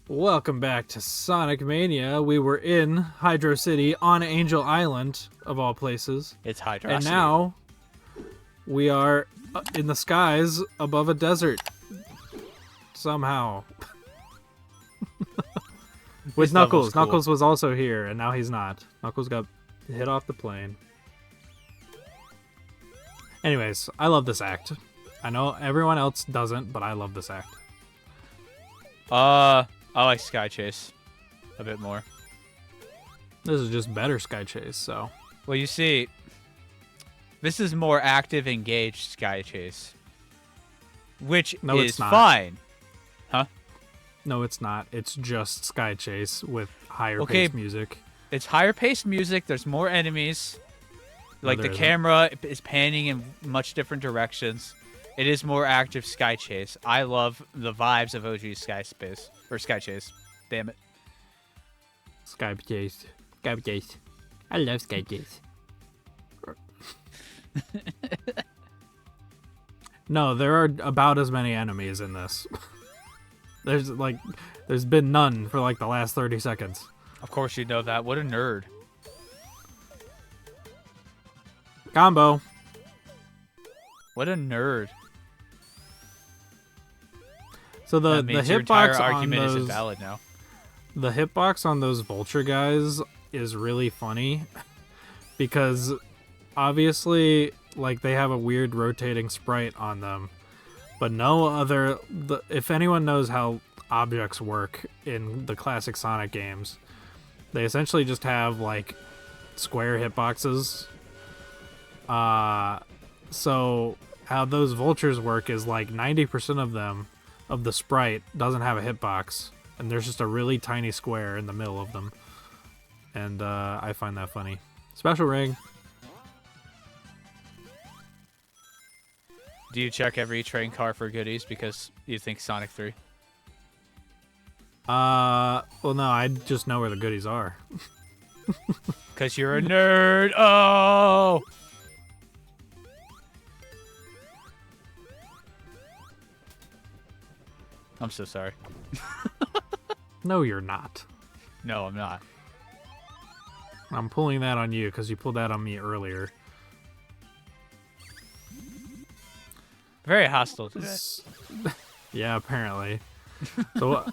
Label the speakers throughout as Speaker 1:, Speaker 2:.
Speaker 1: Welcome back to Sonic Mania. We were in Hydro City on Angel Island, of all places.
Speaker 2: It's Hydro
Speaker 1: And
Speaker 2: City.
Speaker 1: now we are in the skies above a desert. Somehow. With Knuckles.
Speaker 2: Cool.
Speaker 1: Knuckles was also here, and now he's not. Knuckles got hit off the plane. Anyways, I love this act. I know everyone else doesn't, but I love this act.
Speaker 2: I like Sky Chase a bit more.
Speaker 1: This is just better Sky Chase, so.
Speaker 2: Well, you see, this is more active, engaged Sky Chase, which
Speaker 1: No,
Speaker 2: is
Speaker 1: it's not.
Speaker 2: fine. Huh?
Speaker 1: No, it's not. It's just Sky Chase with higher paced music.
Speaker 2: It's higher paced music. There's more enemies. Like, the camera is panning in much different directions. It is more active Sky Chase. I love the vibes of OG Sky Space. Or Sky Chase. Damn it.
Speaker 1: Sky Chase. Sky Chase. I love Sky Chase. No, there are about as many enemies in this. There's been none for like the last 30 seconds.
Speaker 2: Of course you know that. What a nerd.
Speaker 1: Combo.
Speaker 2: What a nerd.
Speaker 1: So the
Speaker 2: That means your entire
Speaker 1: hitbox on
Speaker 2: argument is
Speaker 1: those,
Speaker 2: invalid now.
Speaker 1: the hitbox on those vulture guys is really funny because obviously like they have a weird rotating sprite on them, but no other. If anyone knows how objects work in the classic Sonic games, they essentially just have like square hitboxes. So how those vultures work is like 90% of them, of the sprite, doesn't have a hitbox, and there's just a really tiny square in the middle of them. And I find that funny. Special ring.
Speaker 2: Do you check every train car for goodies because you think Sonic 3?
Speaker 1: Well, no, I just know where the goodies are.
Speaker 2: Because you're a nerd. Oh! I'm so sorry.
Speaker 1: No, you're not.
Speaker 2: No, I'm not.
Speaker 1: I'm pulling that on you because you pulled that on me earlier.
Speaker 2: Very hostile today.
Speaker 1: Yeah, apparently. So,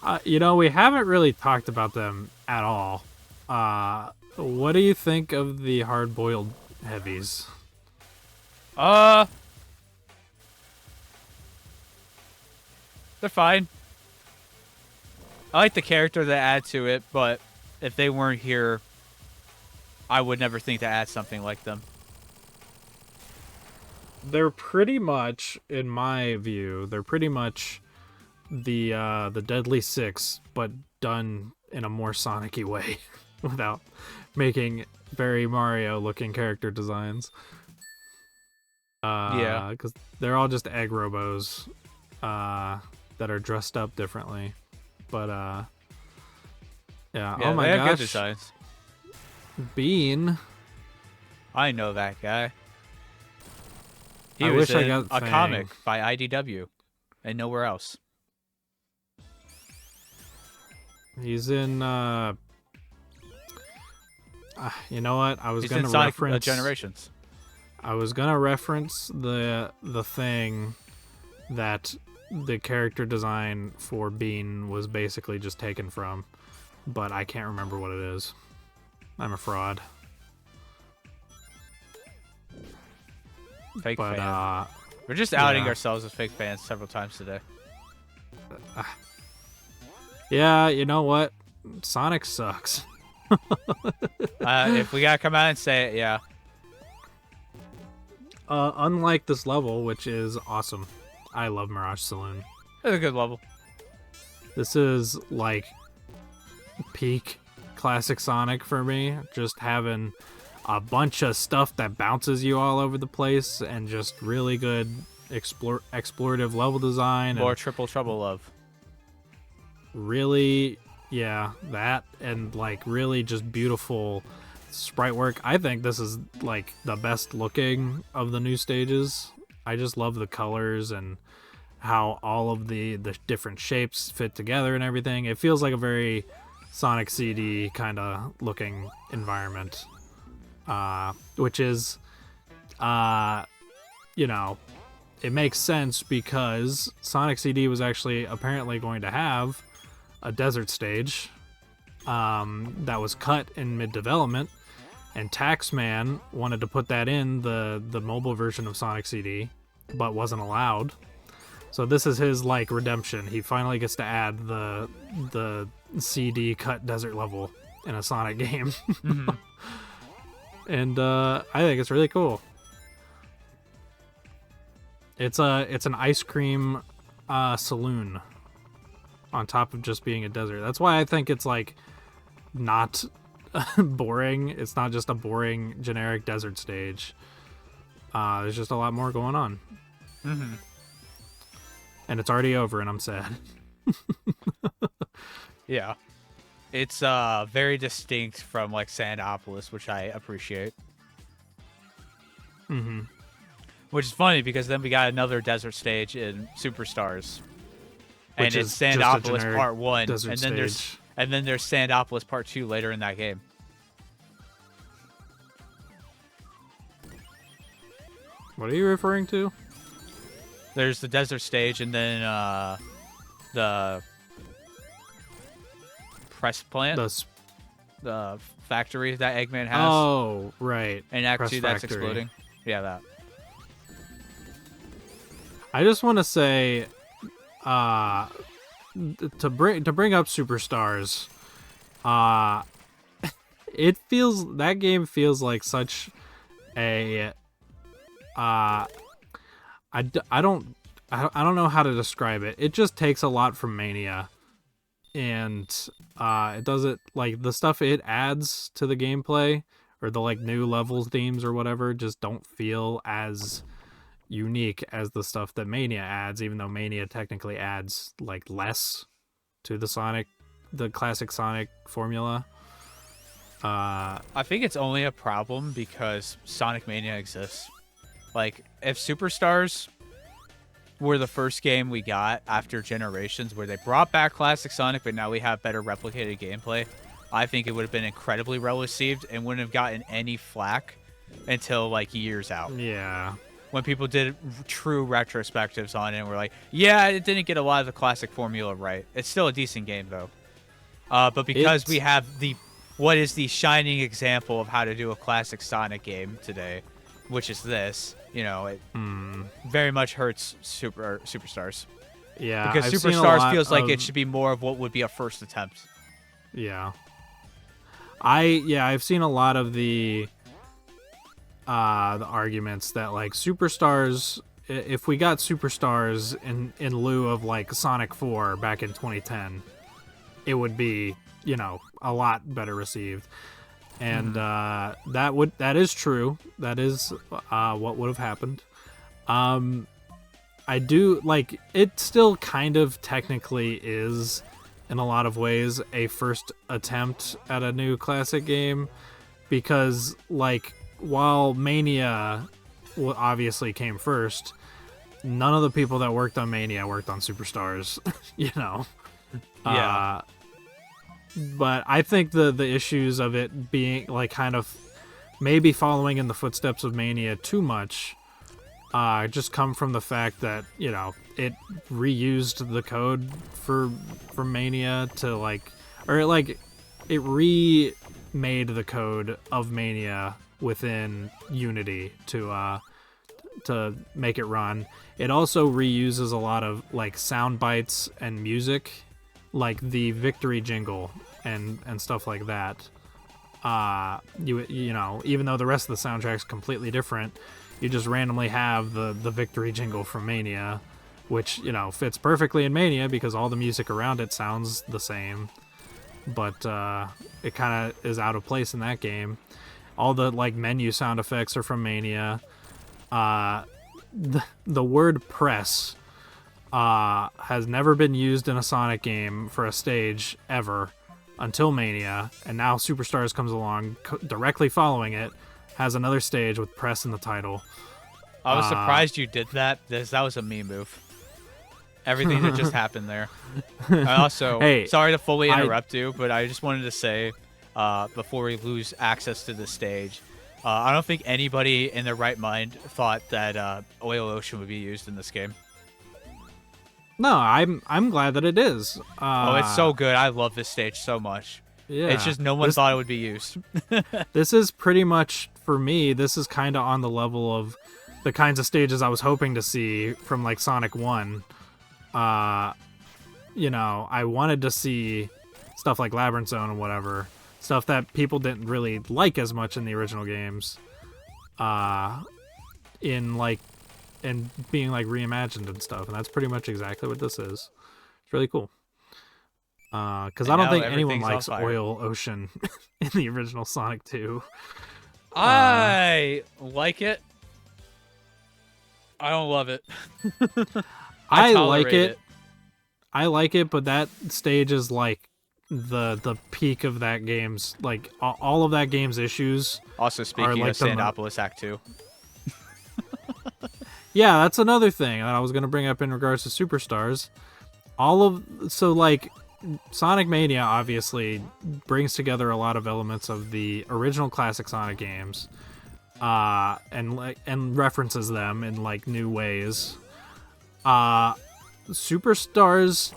Speaker 1: we haven't really talked about them at all. What do you think of the hard-boiled heavies?
Speaker 2: They're fine. I like the character they add to it, but if they weren't here, I would never think to add something like them.
Speaker 1: They're pretty much, in my view, the Deadly Six, but done in a more Sonic-y way, without making very Mario-looking character designs.
Speaker 2: Yeah,
Speaker 1: because they're all just egg robos, that are dressed up differently. But yeah. Oh my
Speaker 2: they have
Speaker 1: gosh,
Speaker 2: good designs.
Speaker 1: Bean.
Speaker 2: I know that guy. He
Speaker 1: I
Speaker 2: was
Speaker 1: wish I
Speaker 2: in
Speaker 1: got
Speaker 2: a
Speaker 1: Fang.
Speaker 2: comic by IDW, and nowhere else.
Speaker 1: He's in. You know what? I was
Speaker 2: He's
Speaker 1: gonna
Speaker 2: in Sonic
Speaker 1: reference
Speaker 2: Generations.
Speaker 1: I was gonna reference the thing that the character design for Bean was basically just taken from, but I can't remember what it is. I'm a fraud.
Speaker 2: Fake
Speaker 1: But
Speaker 2: fan. We're just outing
Speaker 1: yeah.
Speaker 2: ourselves as fake fans several times today.
Speaker 1: Yeah, you know what? Sonic sucks.
Speaker 2: If we gotta come out and say it, yeah.
Speaker 1: Unlike this level, which is awesome. I love Mirage Saloon.
Speaker 2: It's a good level.
Speaker 1: This is like peak classic Sonic for me. Just having a bunch of stuff that bounces you all over the place and just really good explorative level design.
Speaker 2: More
Speaker 1: and
Speaker 2: Triple Trouble love.
Speaker 1: really, yeah, that and like really just beautiful sprite work. I think this is like the best looking of the new stages. I just love the colors and how all of the different shapes fit together and everything. It feels like a very Sonic CD kind of looking environment, which is, you know, it makes sense because Sonic CD was actually apparently going to have a desert stage that was cut in mid-development, and Taxman wanted to put that in the mobile version of Sonic CD, but wasn't allowed. So this is his like redemption. He finally gets to add the CD cut desert level in a Sonic game.
Speaker 2: Mm-hmm.
Speaker 1: And I think it's really cool. It's an ice cream saloon on top of just being a desert. That's why I think it's like not boring. It's not just a boring generic desert stage. There's just a lot more going on.
Speaker 2: Mm-hmm.
Speaker 1: And it's already over, and I'm sad.
Speaker 2: Yeah. It's very distinct from like Sandopolis, which I appreciate.
Speaker 1: Mm-hmm.
Speaker 2: Which is funny because then we got another desert stage in Superstars. And
Speaker 1: Which
Speaker 2: it's
Speaker 1: is just a
Speaker 2: Sandopolis
Speaker 1: generic
Speaker 2: Part 1. And
Speaker 1: desert
Speaker 2: then
Speaker 1: stage.
Speaker 2: there's Sandopolis Part 2 later in that game.
Speaker 1: What are you referring to?
Speaker 2: There's the desert stage and then the press plant. The factory that Eggman has.
Speaker 1: Oh, right.
Speaker 2: And Act
Speaker 1: Press
Speaker 2: 2 that's
Speaker 1: factory.
Speaker 2: exploding. Yeah, that.
Speaker 1: I just want to say, to bring up Superstars, that game feels like such a, I don't know how to describe it. It just takes a lot from Mania, and it does it like the stuff it adds to the gameplay or the like new levels themes or whatever just don't feel as unique as the stuff that Mania adds, even though Mania technically adds like less to the classic Sonic formula.
Speaker 2: I think it's only a problem because Sonic Mania exists. Like, if Superstars were the first game we got after Generations where they brought back classic Sonic, but now we have better replicated gameplay, I think it would have been incredibly well received and wouldn't have gotten any flack until like years out.
Speaker 1: Yeah.
Speaker 2: When people did true retrospectives on it and were like, yeah, it didn't get a lot of the classic formula right. It's still a decent game, though. But because we have what is the shining example of how to do a classic Sonic game today, which is this, it very much hurts Superstars.
Speaker 1: Yeah.
Speaker 2: Because
Speaker 1: I've seen a
Speaker 2: Superstars
Speaker 1: lot
Speaker 2: feels like
Speaker 1: of-
Speaker 2: it should be more of what would be a first attempt.
Speaker 1: Yeah. I've seen a lot of the arguments that like Superstars, if we got Superstars in lieu of like Sonic 4 back in 2010, it would be, a lot better received. And that is true. That is what would have happened. I do like it still kind of technically is in a lot of ways a first attempt at a new classic game, because like while Mania obviously came first, none of the people that worked on Mania worked on Superstars.
Speaker 2: Yeah.
Speaker 1: But I think the issues of it being like kind of maybe following in the footsteps of Mania too much just come from the fact that it reused the code for Mania to it remade the code of Mania within Unity to make it run. It also reuses a lot of like sound bites and music, like the victory jingle and stuff like that. Even though the rest of the soundtrack's completely different, you just randomly have the victory jingle from Mania, which fits perfectly in Mania because all the music around it sounds the same, but it kind of is out of place in that game. All the like menu sound effects are from Mania. The word press has never been used in a Sonic game for a stage ever until Mania, and now Superstars comes along directly following it, has another stage with press in the title.
Speaker 2: I was surprised you did that. That was a me move. Everything that just happened there. I also,
Speaker 1: Hey,
Speaker 2: sorry to fully interrupt you, but I just wanted to say, before we lose access to the stage, I don't think anybody in their right mind thought that Oil Ocean would be used in this game.
Speaker 1: No, I'm glad that it is.
Speaker 2: Oh, it's so good. I love this stage so much.
Speaker 1: Yeah.
Speaker 2: It's just no one thought it would be used.
Speaker 1: This is pretty much, for me, this is kind of on the level of the kinds of stages I was hoping to see from, like, Sonic 1. You know, I wanted to see stuff like Labyrinth Zone and whatever. Stuff that people didn't really like as much in the original games. In, like, and being, like, reimagined and stuff. And that's pretty much exactly what this is. It's really cool. Because I don't think anyone likes Oil Ocean in the original Sonic 2.
Speaker 2: I like it. I don't love it.
Speaker 1: I like it. I like it, but that stage is like the peak of that game's, like, all of that game's issues.
Speaker 2: Also, speaking
Speaker 1: like
Speaker 2: of Sandopolis Act 2.
Speaker 1: Yeah, that's another thing that I was going to bring up in regards to Superstars. So, like, Sonic Mania obviously brings together a lot of elements of the original classic Sonic games, and references them in, like, new ways. Superstars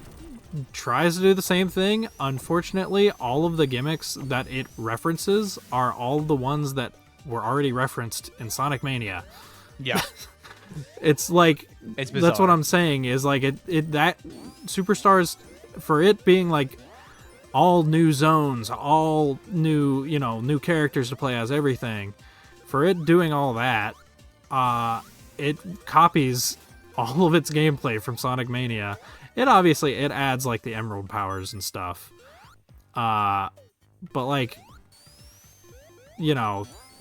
Speaker 1: tries to do the same thing. Unfortunately, all of the gimmicks that it references are all the ones that were already referenced in Sonic Mania.
Speaker 2: Yeah.
Speaker 1: It's like,
Speaker 2: it's bizarre.
Speaker 1: That's what I'm saying, is like that Superstars, for it being like all new zones, all new, new characters to play as, everything, for it doing all that, it copies all of its gameplay from Sonic Mania. It adds like the emerald powers and stuff. But like,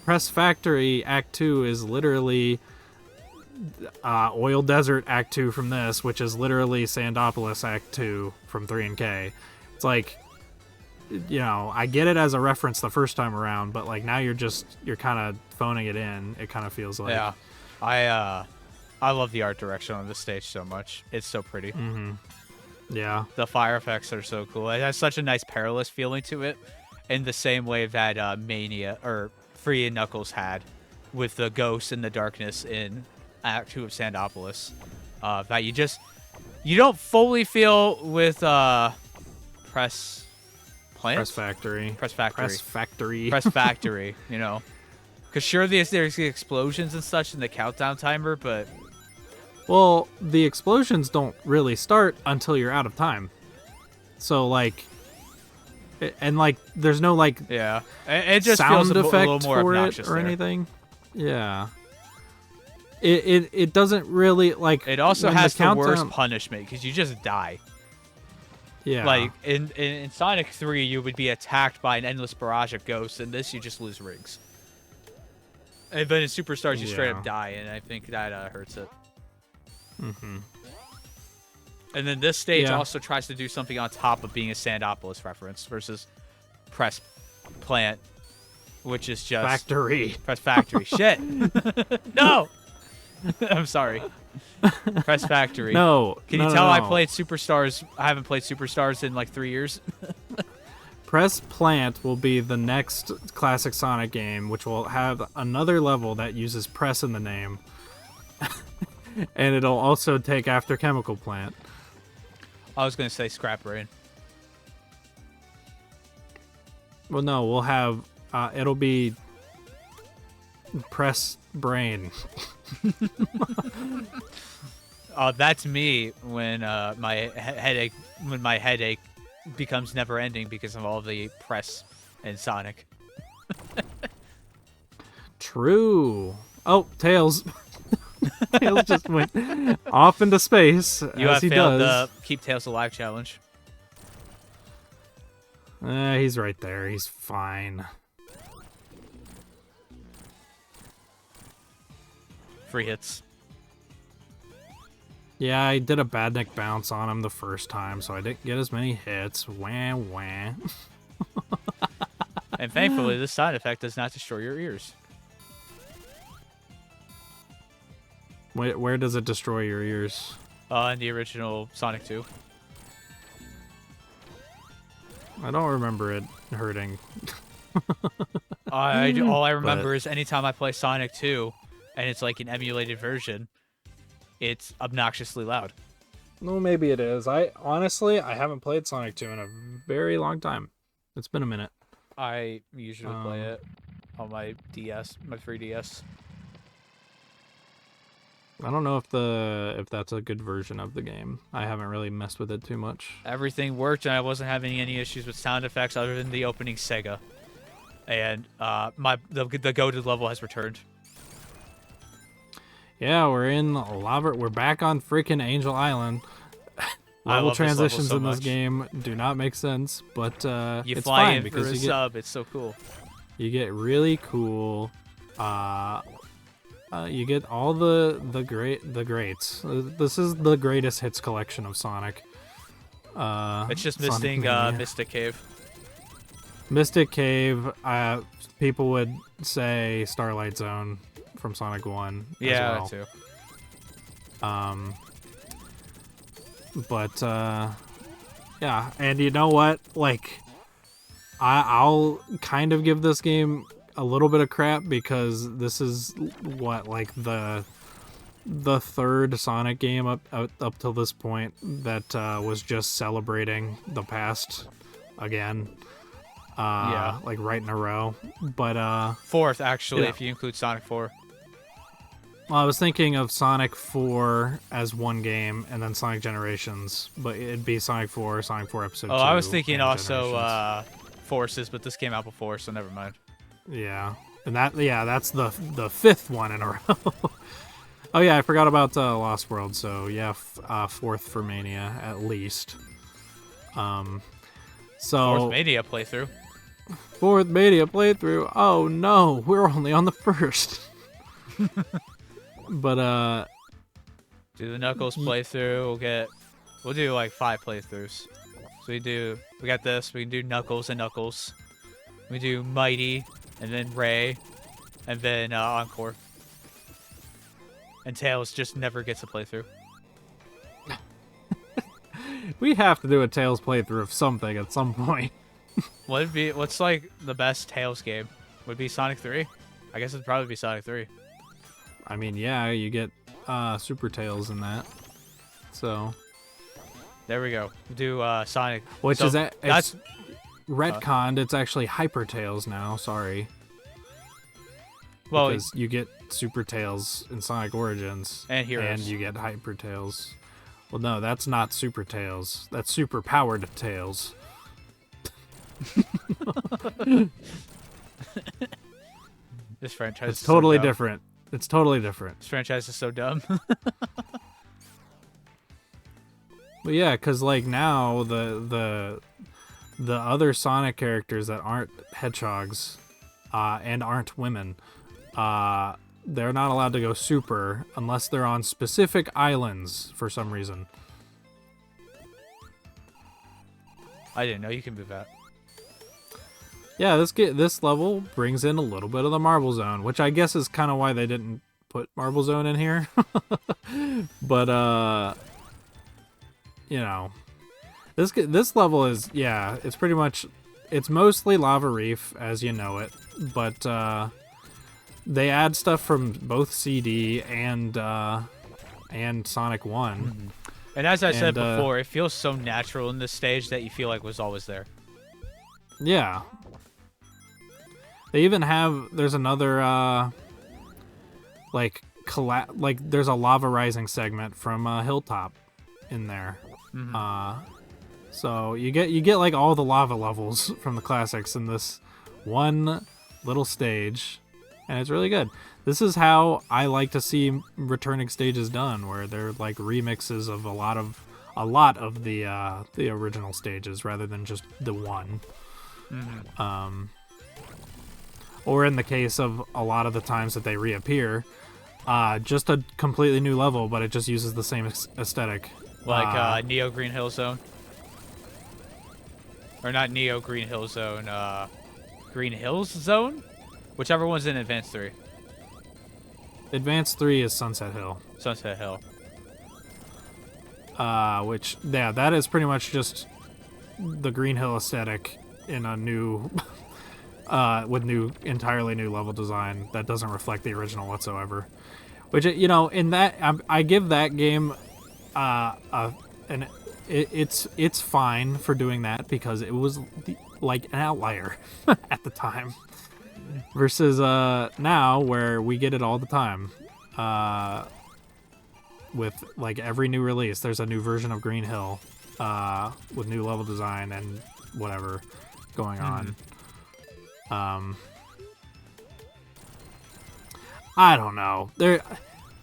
Speaker 1: Press Factory Act 2 is literally Oil Desert Act 2 from this, which is literally Sandopolis Act 2 from 3 and K. It's like, I get it as a reference the first time around, but like now you're kind of phoning it in. It kind of feels like.
Speaker 2: Yeah. I love the art direction on this stage so much. It's so pretty.
Speaker 1: Mm-hmm. Yeah.
Speaker 2: The fire effects are so cool. It has such a nice perilous feeling to it, in the same way that Mania or Free and Knuckles had, with the ghosts and the darkness in Act 2 of Sandopolis. That you don't fully feel with Press Factory. Because sure, there's the explosions and such in the countdown timer, but...
Speaker 1: Well, the explosions don't really start until you're out of time. So, like... And, like, there's no, like...
Speaker 2: Yeah. It just
Speaker 1: sound
Speaker 2: feels
Speaker 1: effect
Speaker 2: a little more
Speaker 1: for
Speaker 2: obnoxious
Speaker 1: it or
Speaker 2: there.
Speaker 1: anything. Yeah. It doesn't really, like...
Speaker 2: It also
Speaker 1: when
Speaker 2: has the
Speaker 1: countdown...
Speaker 2: worst punishment, because you just die.
Speaker 1: Yeah.
Speaker 2: Like, in Sonic 3, you would be attacked by an endless barrage of ghosts. In this, you just lose rings. And then in Superstars, you straight up die, and I think that hurts it.
Speaker 1: Mm-hmm.
Speaker 2: And then this stage also tries to do something on top of being a Sandopolis reference versus Press Plant, which is just... Press Factory. Shit! No! I'm sorry. Press Factory.
Speaker 1: No.
Speaker 2: Can you tell I played Superstars? I haven't played Superstars in like 3 years.
Speaker 1: Press Plant will be the next classic Sonic game, which will have another level that uses press in the name. And it'll also take after Chemical Plant.
Speaker 2: I was going to say Scrap Brain.
Speaker 1: Well, no, we'll have... it'll be... Press Brain.
Speaker 2: That's me when my headache becomes never ending because of all the press in Sonic.
Speaker 1: True. Oh, Tails. Tails just went off into space.
Speaker 2: You
Speaker 1: as
Speaker 2: have
Speaker 1: he
Speaker 2: failed
Speaker 1: does.
Speaker 2: the Keep Tails Alive challenge.
Speaker 1: He's right there. He's fine.
Speaker 2: Free hits.
Speaker 1: Yeah, I did a Badnik bounce on him the first time, so I didn't get as many hits. Wah, wah.
Speaker 2: And thankfully, this side effect does not destroy your ears.
Speaker 1: Where does it destroy your ears?
Speaker 2: in the original Sonic 2.
Speaker 1: I don't remember it hurting.
Speaker 2: All I remember is anytime I play Sonic 2, and it's like an emulated version, it's obnoxiously loud.
Speaker 1: No, maybe it is. I haven't played Sonic 2 in a very long time. It's been a minute.
Speaker 2: I usually play it on my DS, my 3DS.
Speaker 1: I don't know if that's a good version of the game. I haven't really messed with it too much.
Speaker 2: Everything worked, and I wasn't having any issues with sound effects other than the opening Sega. And the goated level has returned.
Speaker 1: Yeah, we're back on freaking Angel Island. Level transitions in this game do not make sense, but
Speaker 2: you
Speaker 1: it's
Speaker 2: fly
Speaker 1: fine
Speaker 2: in
Speaker 1: because
Speaker 2: for a sub. It's so cool.
Speaker 1: You get really cool. You get all the greats. This is the greatest hits collection of Sonic.
Speaker 2: It's just
Speaker 1: Sonic
Speaker 2: missing
Speaker 1: Mania.
Speaker 2: Mystic Cave.
Speaker 1: Mystic Cave. People would say Starlight Zone from Sonic 1
Speaker 2: Yeah,
Speaker 1: as well.
Speaker 2: that too.
Speaker 1: But yeah, and you know what? Like, I'll kind of give this game a little bit of crap because this is like the third Sonic game up till this point that was just celebrating the past again.
Speaker 2: Yeah,
Speaker 1: like right in a row. But
Speaker 2: fourth actually,
Speaker 1: yeah.
Speaker 2: if you include Sonic 4.
Speaker 1: Well, I was thinking of Sonic 4 as one game, and then Sonic Generations, but it'd be Sonic 4 Episode 2.
Speaker 2: Oh, I was thinking
Speaker 1: and
Speaker 2: also Forces, but this came out before, so never mind.
Speaker 1: Yeah, and that's the fifth one in a row. Oh yeah, I forgot about Lost World. So yeah, fourth for Mania at least. So
Speaker 2: Fourth Mania playthrough.
Speaker 1: Fourth Mania playthrough. Oh no, we're only on the first. But
Speaker 2: do the Knuckles playthrough. We'll do like 5 playthroughs. So we got this. We can do Knuckles and Knuckles. We do Mighty, and then Ray, and then Encore. And Tails just never gets a playthrough.
Speaker 1: we have to do a Tails playthrough of something at some point.
Speaker 2: What's like the best Tails game? Would it be Sonic 3? I guess it'd probably be Sonic 3.
Speaker 1: I mean, yeah, you get Super Tails in that. So
Speaker 2: there we go. Do Sonic.
Speaker 1: Which
Speaker 2: so
Speaker 1: is
Speaker 2: that's
Speaker 1: retconned. It's actually Hyper Tails now. Sorry.
Speaker 2: Well,
Speaker 1: because you get Super Tails in Sonic Origins
Speaker 2: and Heroes,
Speaker 1: and you get Hyper Tails. Well, no, that's not Super Tails. That's Super Powered Tails.
Speaker 2: This franchise
Speaker 1: is
Speaker 2: totally
Speaker 1: different. It's totally different.
Speaker 2: This franchise is so dumb.
Speaker 1: But yeah, because like now the other Sonic characters that aren't hedgehogs and aren't women, they're not allowed to go super unless they're on specific islands for some reason.
Speaker 2: I didn't know you can move that.
Speaker 1: Yeah, this level brings in a little bit of the Marble Zone, which I guess is kind of why they didn't put Marble Zone in here. But you know, this level is, yeah, it's mostly Lava Reef as you know it, but they add stuff from both CD and Sonic 1.
Speaker 2: Mm-hmm. And as I said before, it feels so natural in this stage that you feel like it was always there.
Speaker 1: Yeah. They even there's another there's a lava rising segment from Hilltop in there.
Speaker 2: Mm-hmm.
Speaker 1: So you get like all the lava levels from the classics in this one little stage, and it's really good. This is how I like to see returning stages done, where they're like remixes of a lot of the original stages rather than just the one.
Speaker 2: Mm-hmm.
Speaker 1: Or in the case of a lot of the times that they reappear, just a completely new level, but it just uses the same aesthetic.
Speaker 2: Like Neo Green Hill Zone. Or not Neo Green Hill Zone, Green Hills Zone? Whichever one's in Advance 3.
Speaker 1: Advance 3 is Sunset Hill.
Speaker 2: Sunset Hill.
Speaker 1: which yeah, that is pretty much just the Green Hill aesthetic in a new, with entirely new level design that doesn't reflect the original whatsoever. Which, you know, in that I give that game, it's fine for doing that because it was like an outlier at the time, versus now where we get it all the time. With like every new release, there's a new version of Green Hill, with new level design and whatever going on. I don't know.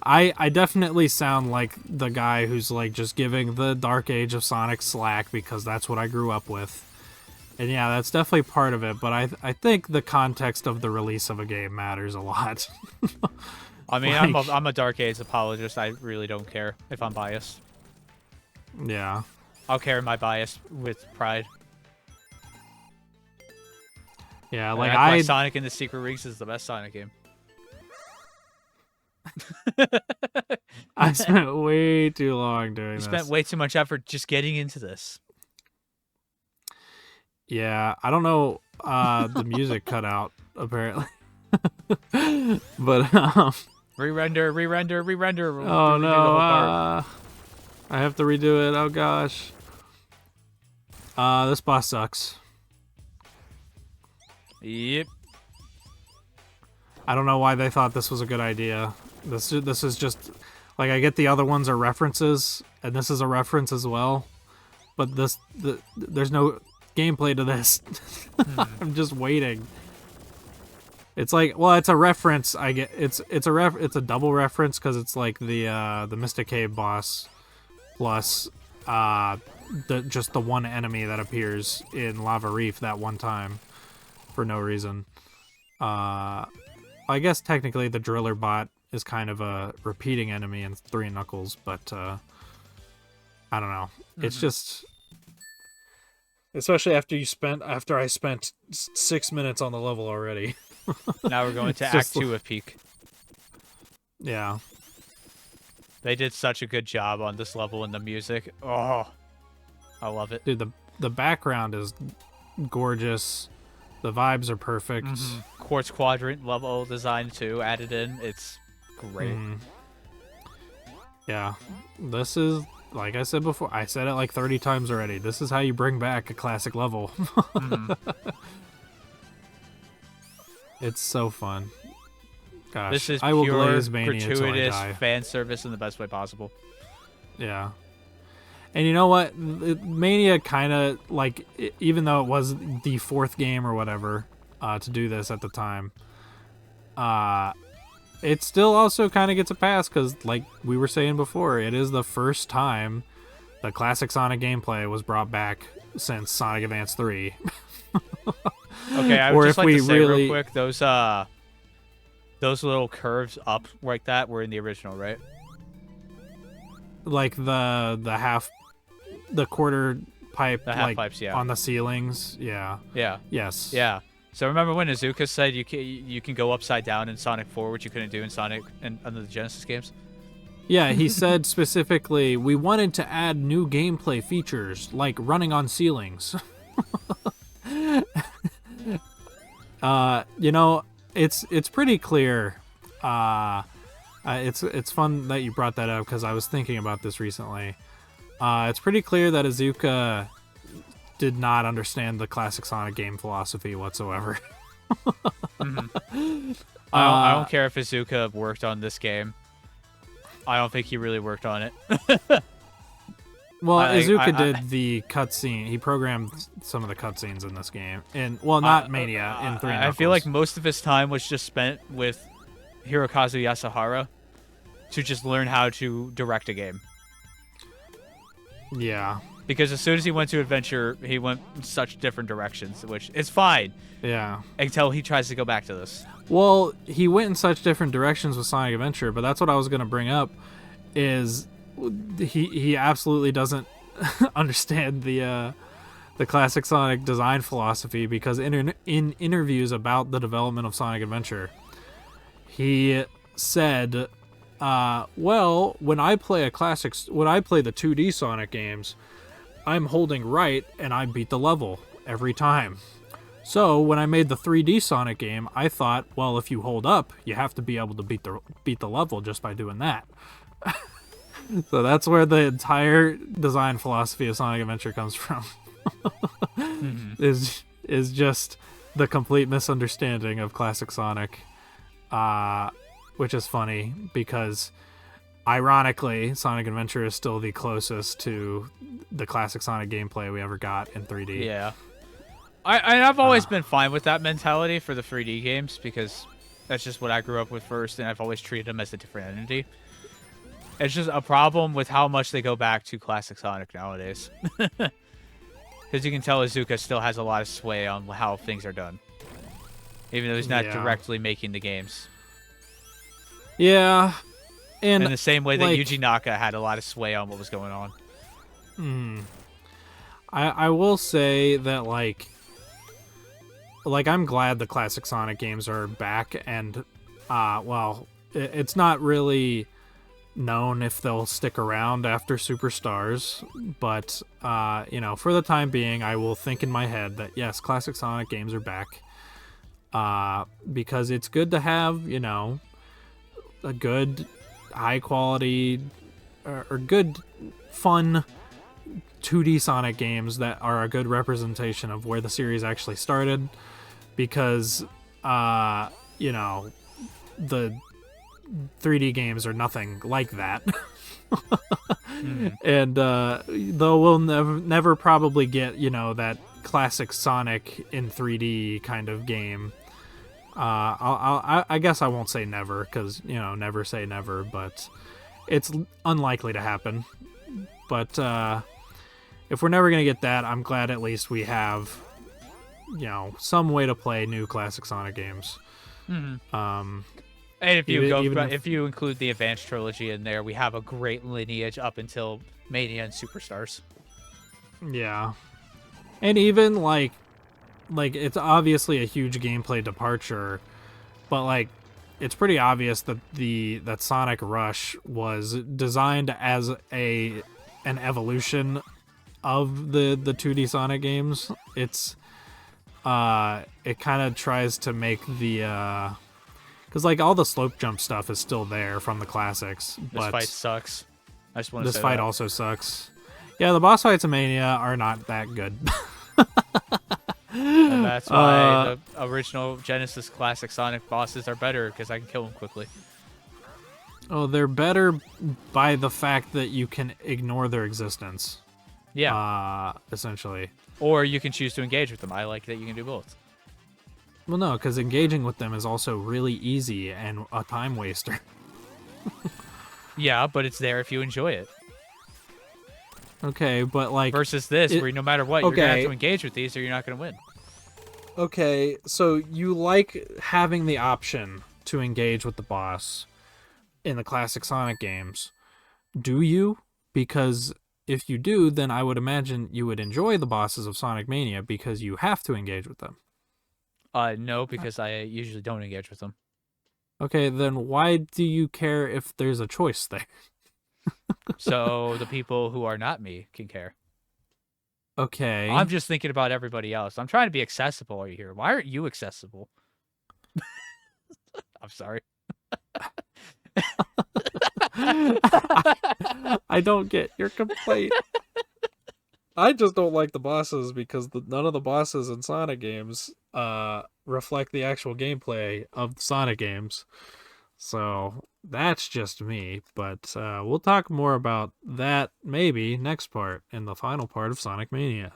Speaker 1: I definitely sound like the guy who's like just giving the Dark Age of Sonic slack because that's what I grew up with. And yeah, that's definitely part of it, but I think the context of the release of a game matters a lot.
Speaker 2: I mean, like, I'm a Dark Age apologist. I really don't care if I'm biased.
Speaker 1: Yeah.
Speaker 2: I'll carry my bias with pride.
Speaker 1: Yeah,
Speaker 2: and
Speaker 1: like
Speaker 2: that's why Sonic and the Secret Rings is the best Sonic game.
Speaker 1: I spent way too long doing this.
Speaker 2: You spent way too much effort just getting into this.
Speaker 1: Yeah, I don't know. The music cut out apparently, but
Speaker 2: re-render.
Speaker 1: Oh no! I have to redo it. Oh gosh. This boss sucks.
Speaker 2: Yep.
Speaker 1: I don't know why they thought this was a good idea. This is just like, I get the other ones are references, and this is a reference as well, but there's no gameplay to this. I'm just waiting. It's like, well, it's a reference. I get it's a double reference because it's like the Mystic Cave boss plus just the one enemy that appears in Lava Reef that one time for no reason. I guess technically the Driller bot is kind of a repeating enemy in 3 Knuckles, but I don't know. It's just, especially after I spent 6 minutes on the level already.
Speaker 2: Now we're going to Act 2 of Peak.
Speaker 1: Yeah.
Speaker 2: They did such a good job on this level and the music. Oh, I love it.
Speaker 1: Dude, the background is gorgeous. The vibes are perfect.
Speaker 2: Quartz Quadrant level design too added in. It's great.
Speaker 1: Yeah. This is, like I said before, I said it like 30 times already. This is how you bring back a classic level. It's so fun. Gosh,
Speaker 2: this is
Speaker 1: I will
Speaker 2: pure,
Speaker 1: glaze Mania
Speaker 2: gratuitous
Speaker 1: until I die.
Speaker 2: fan service in the best way possible.
Speaker 1: Yeah. And you know what? Mania kind of, like, even though it was the 4th game or whatever to do this at the time, it still also kind of gets a pass because, like we were saying before, it is the first time the classic Sonic gameplay was brought back since Sonic Advance 3.
Speaker 2: Okay, I would just like to say real quick, those little curves up like that were in the original, right?
Speaker 1: Like the quarter pipe,
Speaker 2: the half
Speaker 1: like,
Speaker 2: pipes, yeah,
Speaker 1: on the ceilings, yeah. Yes.
Speaker 2: Yeah. So remember when Iizuka said you can go upside down in Sonic 4, which you couldn't do in Sonic and under the Genesis games?
Speaker 1: Yeah, he said specifically, we wanted to add new gameplay features like running on ceilings. You know, it's pretty clear. It's fun that you brought that up because I was thinking about this recently. It's pretty clear that Iizuka did not understand the classic Sonic game philosophy whatsoever.
Speaker 2: I don't care if Iizuka worked on this game. I don't think he really worked on it.
Speaker 1: Well, Iizuka did the cutscene. He programmed some of the cutscenes in this game. And, well, not Mania, in 3 Knuckles.
Speaker 2: I feel like most of his time was just spent with Hirokazu Yasuhara to just learn how to direct a game.
Speaker 1: Yeah.
Speaker 2: Because as soon as he went to Adventure, he went in such different directions, which is fine.
Speaker 1: Yeah.
Speaker 2: Until he tries to go back to this.
Speaker 1: Well, he went in such different directions with Sonic Adventure, but that's what I was going to bring up, is he absolutely doesn't understand the classic Sonic design philosophy, because in interviews about the development of Sonic Adventure, he said Well, when I play the 2D Sonic games, I'm holding right and I beat the level every time. So when I made the 3D Sonic game, I thought, well, if you hold up, you have to be able to beat the level just by doing that. So that's where the entire design philosophy of Sonic Adventure comes from.
Speaker 2: Mm-hmm.
Speaker 1: is just the complete misunderstanding of classic Sonic, which is funny because ironically, Sonic Adventure is still the closest to the classic Sonic gameplay we ever got in 3D.
Speaker 2: Yeah. I've always been fine with that mentality for the 3D games because that's just what I grew up with first, and I've always treated them as a different entity. It's just a problem with how much they go back to classic Sonic nowadays. Because you can tell Izuka still has a lot of sway on how things are done. Even though he's not directly making the games.
Speaker 1: Yeah. And
Speaker 2: in the same way that Yuji Naka had a lot of sway on what was going on.
Speaker 1: I will say that, like, I'm glad the classic Sonic games are back, and, well, it's not really known if they'll stick around after Superstars, but, you know, for the time being, I will think in my head that, yes, classic Sonic games are back, because it's good to have, you know, a good, high-quality, or good, fun 2D Sonic games that are a good representation of where the series actually started, because, you know, the 3D games are nothing like that. And though we'll never probably get, you know, that classic Sonic in 3D kind of game, I guess I won't say never, because, you know, never say never, but it's unlikely to happen. But if we're never going to get that, I'm glad at least we have, you know, some way to play new classic Sonic games.
Speaker 2: And if you include the Advanced Trilogy in there, we have a great lineage up until Mania and Superstars.
Speaker 1: Yeah. And even, like it's obviously a huge gameplay departure, but, like, it's pretty obvious that that Sonic Rush was designed as an evolution of the 2D Sonic games. It's it kind of tries to make the because, like, all the slope jump stuff is still there from the classics.
Speaker 2: This fight sucks. I just want to say
Speaker 1: this fight also sucks. Yeah, the boss fights in Mania are not that good.
Speaker 2: And that's why the original Genesis classic Sonic bosses are better, because I can kill them quickly.
Speaker 1: Oh, they're better by the fact that you can ignore their existence.
Speaker 2: Yeah.
Speaker 1: Essentially.
Speaker 2: Or you can choose to engage with them. I like that you can do both.
Speaker 1: Well, no, because engaging with them is also really easy and a time waster.
Speaker 2: Yeah, but it's there if you enjoy it.
Speaker 1: Okay, but, like...
Speaker 2: Versus this, where no matter what, you're going to have to engage with these or you're not going to win.
Speaker 1: Okay, so you like having the option to engage with the boss in the classic Sonic games. Do you? Because if you do, then I would imagine you would enjoy the bosses of Sonic Mania because you have to engage with them.
Speaker 2: No, because I usually don't engage with them.
Speaker 1: Okay, then why do you care if there's a choice there?
Speaker 2: So the people who are not me can care.
Speaker 1: Okay.
Speaker 2: I'm just thinking about everybody else. I'm trying to be accessible over here. Why aren't you accessible? I'm sorry.
Speaker 1: I don't get your complaint. I just don't like the bosses because none of the bosses in Sonic games reflect the actual gameplay of the Sonic games. So that's just me, but we'll talk more about that maybe next part in the final part of Sonic Mania.